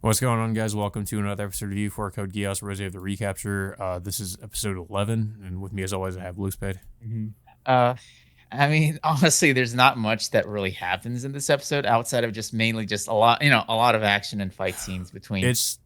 What's going on, guys? Welcome to another episode of U4 Code Geass, Roze of the Recapture. This is episode 11, and with me, as always, I have Loosepad. Mhm. Uh, I mean, honestly, there's not much that really happens in this episode outside of just mainly just a lot of action and fight scenes between. It's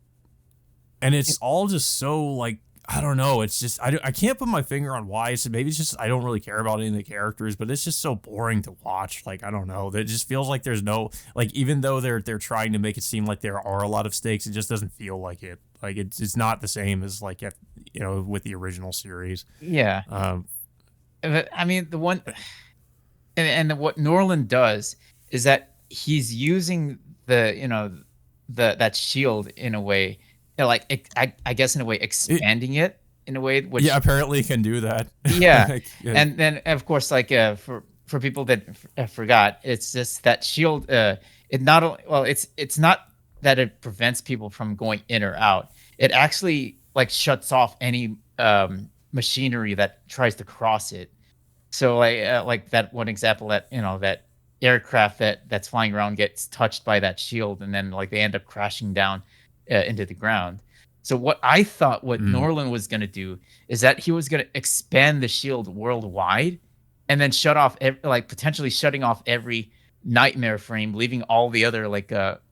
and it's all just so like I don't know. It's just I can't put my finger on why. So maybe it's just I don't really care about any of the characters, but it's just so boring to watch. Like I don't know. It just feels like there's no like even though they're trying to make it seem like there are a lot of stakes, it just doesn't feel like it. Like it's not the same as like with the original series. Yeah, Um, but, I mean, the one what Norland does is that he's using that shield in a way, like I guess in a way it expanding it in a way yeah, which. apparently it can do that. Yeah, Like, and then of course, like for people that forgot, it's just that shield. It not only well, it's not that it prevents people from going in or out. It actually like shuts off any machinery that tries to cross it. So like that one example that that aircraft that's flying around gets touched by that shield, and then like they end up crashing down into the ground. So what I thought what mm. Norland was going to do is that he was going to expand the shield worldwide, and then shut off like potentially shutting off every nightmare frame, leaving all the other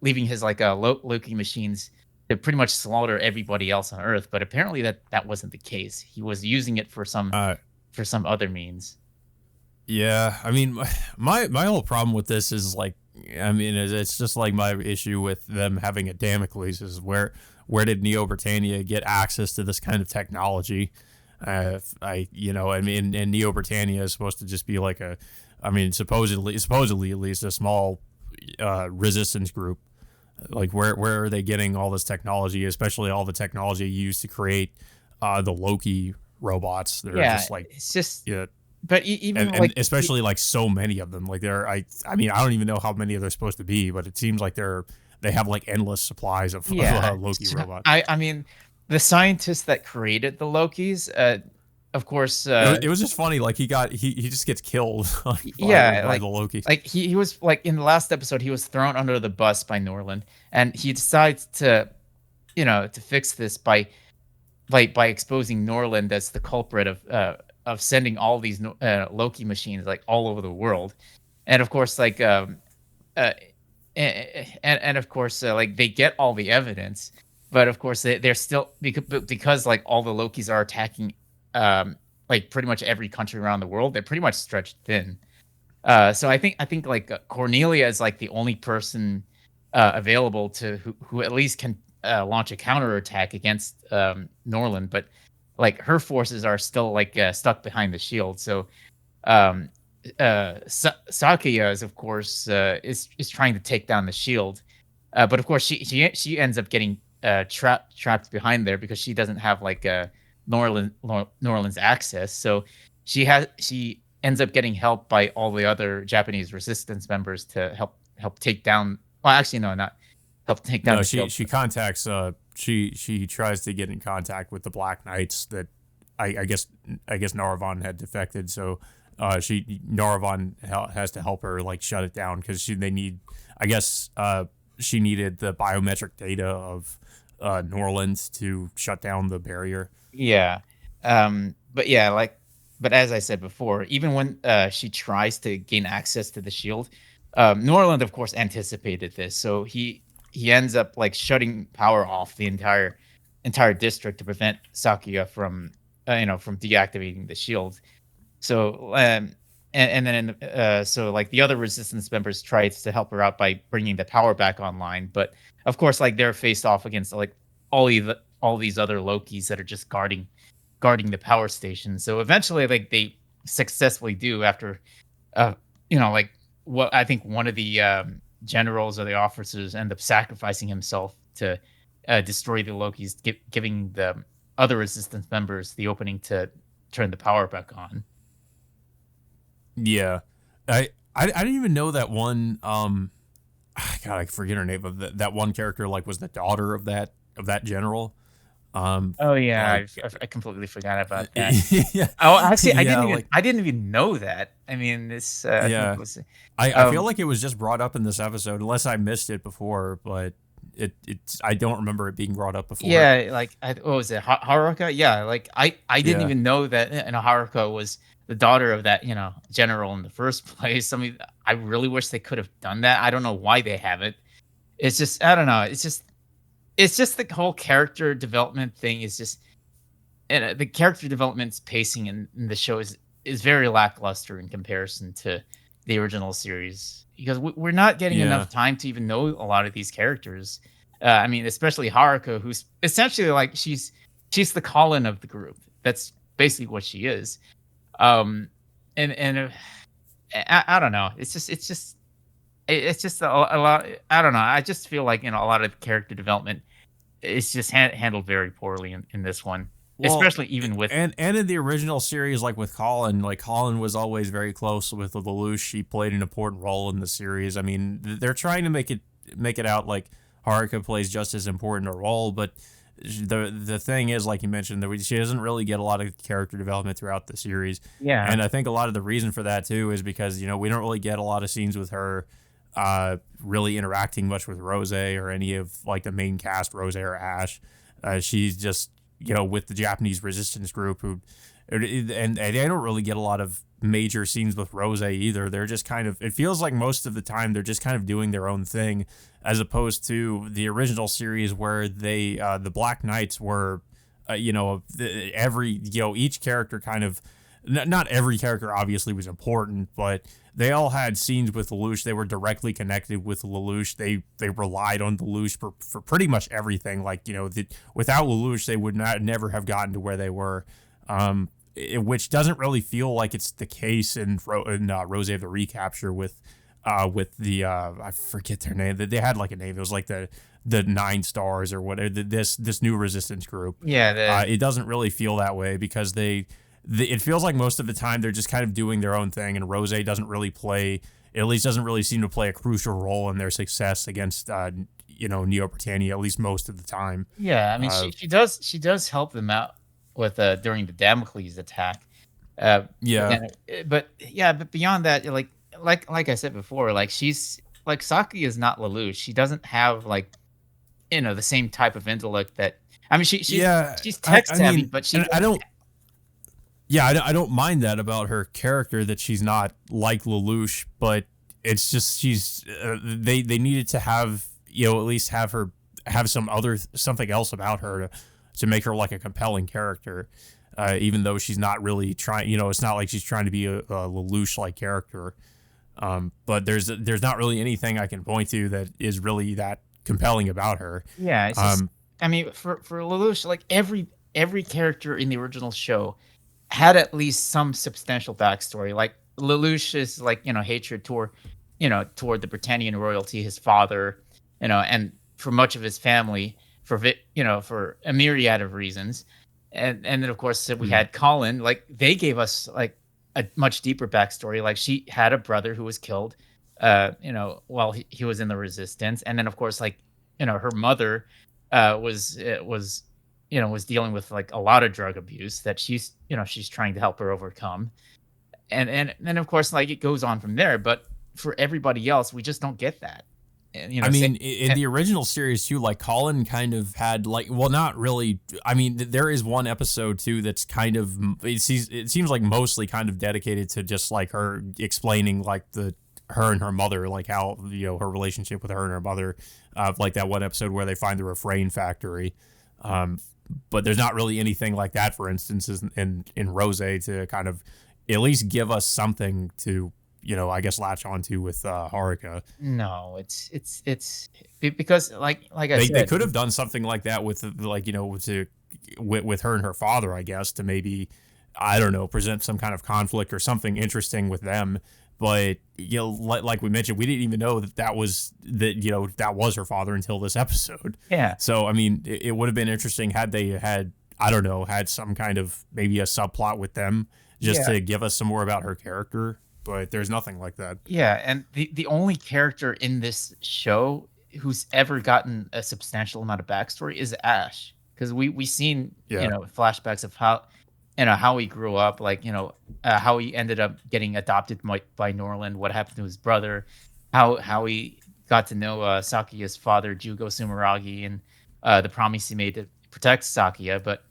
leaving his Loki machines to pretty much slaughter everybody else on Earth. But apparently that wasn't the case. He was using it Uh, for some other means. Yeah, I mean, my whole problem with this is like, I mean, it's just like my issue with them having a Damocles is where did Neo Britannia get access to this kind of technology? I mean, and Neo Britannia is supposed to just be like I mean, supposedly at least a small resistance group. Like, where are they getting all this technology, especially all the technology used to create the Loki robots? They're Yeah, just like, it's just yeah, but even and especially like so many of them. Like I mean, I don't even know how many of they're supposed to be, but it seems like they have like endless supplies of, yeah, Loki robots. I mean, the scientists that created the Lokis, of course, It was just funny. Like he just gets killed like, yeah, by the Loki. like he was like in the last episode, he was thrown under the bus by Norland, and he decides to to fix this by exposing Norland as the culprit of sending all these Loki machines like all over the world, and of course uh, and of course like they get all the evidence, but of course they're still because like all the Lokis are attacking like pretty much every country around the world. They're pretty much stretched thin. So I think like Cornelia is like the only person available to who at least can launch a counterattack against Norland, but like her forces are still like stuck behind the shield. So um, Sakuya is of course is trying to take down the shield, but of course she ends up getting trapped behind there because she doesn't have like Norland's access. So she ends up getting help by all the other Japanese resistance members to help take down. Well, actually, no, not help take down No, the she shield. she contacts she tries to get in contact with the Black Knights that I guess Naravan had defected, so she Naravan has to help her like shut it down because they need I guess she needed the biometric data of Norland to shut down the barrier. Yeah. But yeah, but as I said before, even when she tries to gain access to the shield, Norland, of course, anticipated this, so he ends up like shutting power off the entire district to prevent Sakuya from from deactivating the shield. So and then so like the other resistance members tried to help her out by bringing the power back online, but of course like they're faced off against like all these other Lokis that are just guarding the power station. So eventually like they successfully do after uh like what I think one of the generals or the officers end up sacrificing himself to destroy the Lokis, giving the other resistance members the opening to turn the power back on. Yeah, I didn't even know that one. God, I forget her name, but that one character like was the daughter of that general. Oh yeah, Like, I completely forgot about that. yeah, Oh, actually, yeah, like I didn't even know that. I mean, this I think yeah. it was I feel um like it was just brought up in this episode, unless I missed it before. But I don't remember it being brought up before. Yeah, like what was it, Haruka? Yeah, like I didn't Yeah. even know that Haruka was the daughter of that general in the first place. I mean, I really wish they could have done that. I don't know why they haven't. It's just I don't know. It's just the whole character development thing is just and the character development's pacing in the show is very lackluster in comparison to the original series because we're not getting Yeah. enough time to even know a lot of these characters. I mean, especially Haruka, who's essentially like she's the Colin of the group. That's basically what she is. Um, and I don't know. It's just a lot. I don't know. I just feel like a lot of character development is just handled very poorly in this one, Well, especially even with and in the original series, with Colin, Colin was always very close with Lelouch. She played an important role in the series. I mean, they're trying to make it out like Haruka plays just as important a role, but the thing is, like you mentioned, that she doesn't really get a lot of character development throughout the series, yeah. and I think a lot of the reason for that too is because we don't really get a lot of scenes with her really interacting much with Roze or any of the main cast, Roze or Ash. She's just with the Japanese resistance group and they don't really get a lot of major scenes with Roze either. They're just kind of, it feels like most of the time they're just kind of doing their own thing, as opposed to the original series where the Black Knights were, each character kind of, not every character obviously was important, but they all had scenes with Lelouch. They were directly connected with Lelouch. They relied on Lelouch for pretty much everything. Without Lelouch, they would never have gotten to where they were. Which doesn't really feel like it's the case in Roze of the Recapture with the I forget their name. They had a name. It was the 9 stars or whatever. This new resistance group. Yeah, It doesn't really feel that way because it feels like most of the time they're just kind of doing their own thing, and Roze doesn't really play, at least doesn't really seem to play a crucial role in their success against Neo Britannia, at least most of the time. yeah. I mean, she does help them out with during the Damocles attack. Yeah, But yeah, but beyond that, like I said before, like she's like Saki is not Lelouch. She doesn't have the same type of intellect that I mean yeah. she's tech I savvy, mean, but she and I don't. Yeah, I don't mind that about her character, that she's not like Lelouch, but it's just they needed to have at least have her have something else about her to make her like a compelling character, even though she's not really trying. It's not like she's trying to be a Lelouch like character. But there's not really anything I can point to that is really that compelling about her. Yeah, it's just Um, I mean for Lelouch, like every character in the original show had at least some substantial backstory. Like Lelouch's hatred toward the Britannian royalty, his father, and for much of his family for a myriad of reasons. And then of course we hmm, had Colin, like they gave us like a much deeper backstory. Like she had a brother who was killed while he was in the resistance. And then of course her mother was dealing with like a lot of drug abuse that she's trying to help her overcome. And then of course it goes on from there, but for everybody else we just don't get that. And I say mean, in the original series too, Colin kind of had well, not really. I mean, there is one episode too that's kind of it seems like mostly kind of dedicated to just her explaining her and her mother, how her relationship with her and her mother, that one episode where they find the refrain factory. Um, but there's not really anything like that, for instance, in Roze to kind of at least give us something to I guess latch onto with Haruka. no, because like I They said, could have done something like that with with her and her father, I guess, to maybe, I don't know, present some kind of conflict or something interesting with them. But like we mentioned, we didn't even know that was her father until this episode. yeah. So I mean, it would have been interesting had they had, I don't know, had some kind of maybe a subplot with them just Yeah. to give us some more about her character. But there's nothing like that. Yeah, and the only character in this show who's ever gotten a substantial amount of backstory is Ash, because we seen Yeah. flashbacks of how he grew up, how he ended up getting adopted by Norland, what happened to his brother, how he got to know Sakuya's father, Jugo Sumeragi, and the promise he made to protect Sakuya. But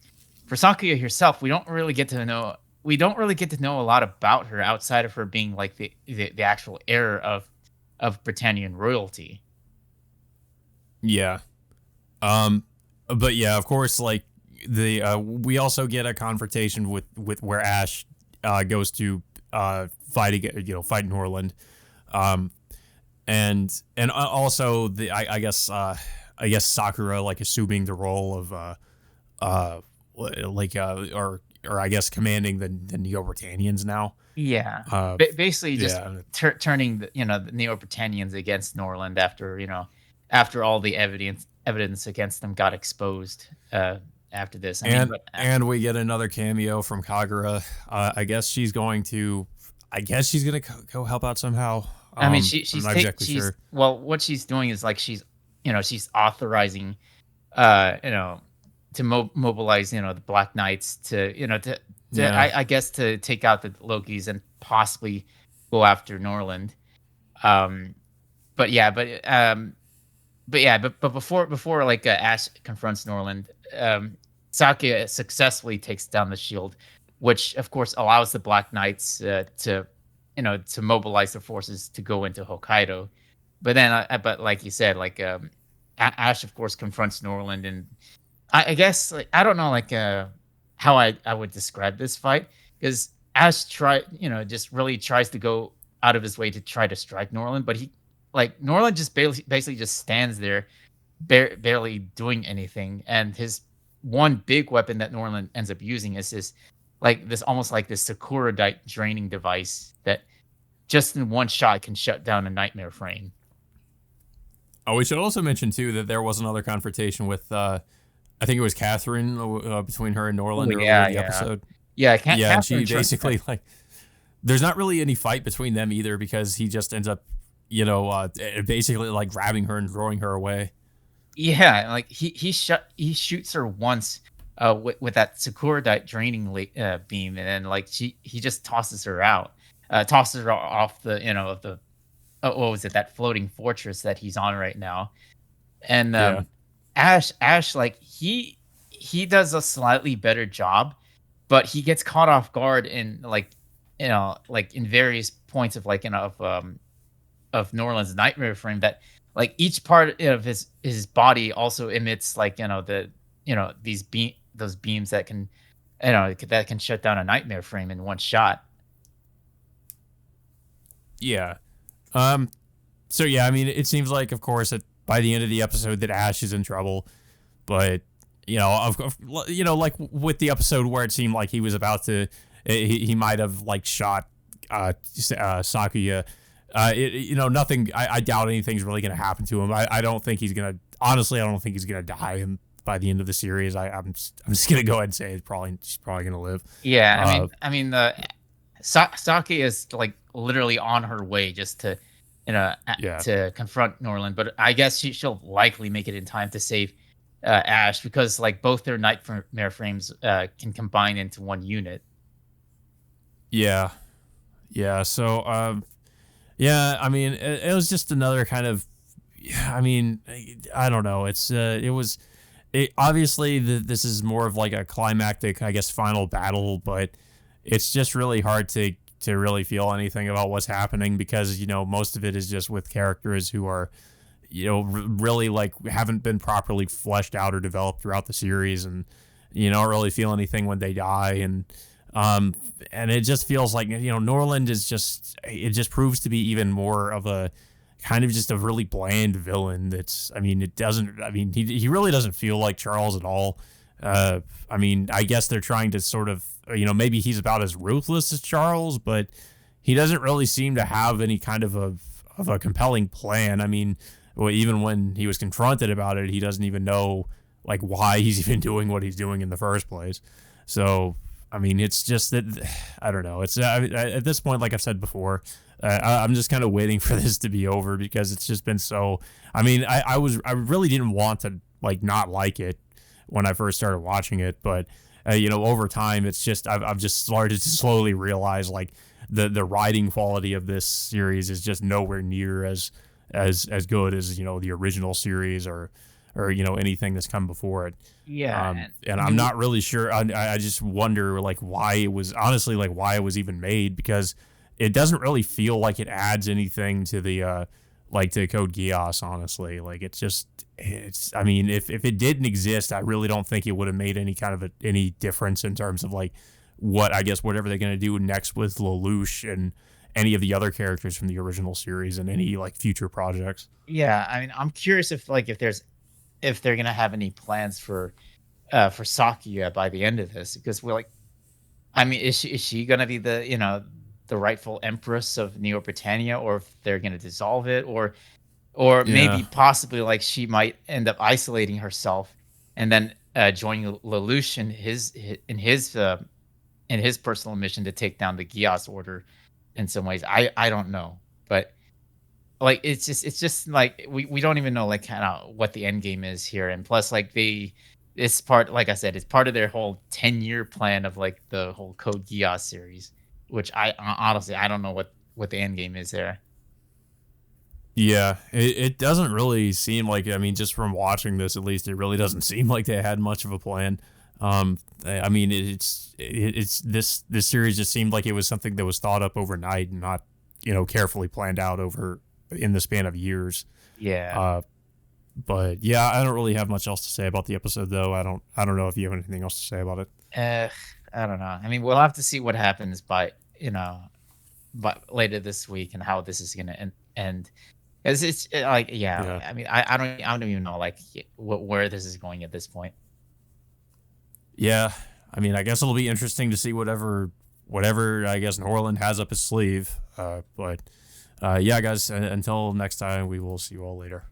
for Sakuya herself, we don't really get to know a lot about her outside of her being like the actual heir of Britannian royalty. Yeah. Um, but yeah, of course, like the we also get a confrontation with where Ash goes to fight Norland, um, and also I guess Sakura like assuming the role of uh or I guess commanding the Neo Britannians now. Yeah, Uh, basically just yeah, turning the Neo Britannians against Norland after after all the evidence against them got exposed. After this, I mean, but and we get another cameo from Kagura. I guess she's gonna go help out somehow. I mean, I'm not exactly she's sure. well, what she's doing is like she's authorizing you know to mobilize the Black Knights to Yeah, I guess to take out the Lokis and possibly go after Norland. Um, but yeah, but before like Ash confronts Norland, Sakuya successfully takes down the shield, which of course allows the Black Knights to mobilize their forces to go into Hokkaido. But then, but like you said, like Ash of course confronts Norland, and I guess like I don't know like how I would describe this fight because Ash just really tries to go out of his way to try to strike Norland, but Norland just basically just stands there, barely doing anything, and his one big weapon that Norland ends up using is this almost like this Sakura Dite draining device that just in one shot can shut down a nightmare frame. Oh, we should also mention too that there was another confrontation with I think it was Catherine between her and Oh Norland earlier yeah, in the yeah, episode. yeah. Yeah, and she Catherine basically like there's not really any fight between them either because he just ends up basically like grabbing her and throwing her away. Yeah, like he shoots her once with that Sakura Dite draining beam, and then like he just tosses her out, tosses her off the of the what was it, that floating fortress that he's on right now. And Yeah. Ash like he does a slightly better job, but he gets caught off guard in like like in various points of like of Norland's nightmare frame that like each part of his body also emits like these those beams that can that can shut down a nightmare frame in one shot. Yeah. So yeah, I mean, it seems like, of course, that by the end of the episode that Ash is in trouble, but like with the episode where it seemed like he was about to, he might have like shot Sakuya. Nothing. I doubt anything's really gonna happen to him. I don't think he's gonna. Honestly, I don't think he's gonna die by the end of the series. I'm just gonna go ahead and say she's probably gonna live. Yeah, the Saki is like literally on her way just to Yeah. to confront Norland, but I guess she'll likely make it in time to save Ash because like both their nightmare frames can combine into one unit. Yeah. Yeah. So yeah, I mean, it was just another kind of. I mean, I don't know. Obviously this is more of like a climactic, I guess, final battle, but it's just really hard to really feel anything about what's happening because most of it is just with characters who are really like haven't been properly fleshed out or developed throughout the series, and you don't really feel anything when they die, and it just feels like Norland is just proves to be even more of a kind of just a really bland villain. He really doesn't feel like Charles at all. I mean, I guess they're trying to sort of, maybe he's about as ruthless as Charles, but he doesn't really seem to have any kind of a compelling plan. I mean, even when he was confronted about it, he doesn't even know like why he's even doing what he's doing in the first place. So, I mean, it's just that I don't know. It's at this point, like I've said before, I'm just kind of waiting for this to be over because it's just been so. I mean, I really didn't want to like not like it when I first started watching it, but over time, it's just I've just started to slowly realize like the writing quality of this series is just nowhere near as as good as the original series or anything that's come before it. Yeah, and And I I'm mean, not really sure. I just wonder like why it was honestly like why it was even made, because it doesn't really feel like it adds anything to the like to Code Geass. Honestly, like it's. I mean, if it didn't exist, I really don't think it would have made any kind of any difference in terms of like what I guess whatever they're gonna do next with Lelouch and any of the other characters from the original series and any like future projects. yeah, I mean, I'm curious if like if they're gonna have any plans for Sakuya by the end of this, because we're like, I mean, is she gonna be the the rightful empress of Neo Britannia, or if they're gonna dissolve it, or Yeah. maybe possibly like she might end up isolating herself and then joining Lelouch in his personal mission to take down the Geass Order in some ways. I don't know, but like it's just like we don't even know like kind of what the end game is here, and plus like this part, like I said, it's part of their whole 10-year plan of like the whole Code Geass series, which honestly I don't know what the end game is there. Yeah, it doesn't really seem like, I mean, just from watching this, at least, it really doesn't seem like they had much of a plan. I mean, it's this series just seemed like it was something that was thought up overnight and not, carefully planned out over in the span of years. Yeah. Uh, but yeah, I don't really have much else to say about the episode, though. I don't know if you have anything else to say about it. Uh, I don't know. I mean, we'll have to see what happens by but later this week and how this is gonna end. Because it's like, yeah. Yeah, I mean, I don't even know like where this is going at this point. yeah. I mean, I guess it'll be interesting to see whatever I guess Norland has up his sleeve. But yeah, guys. Until next time, we will see you all later.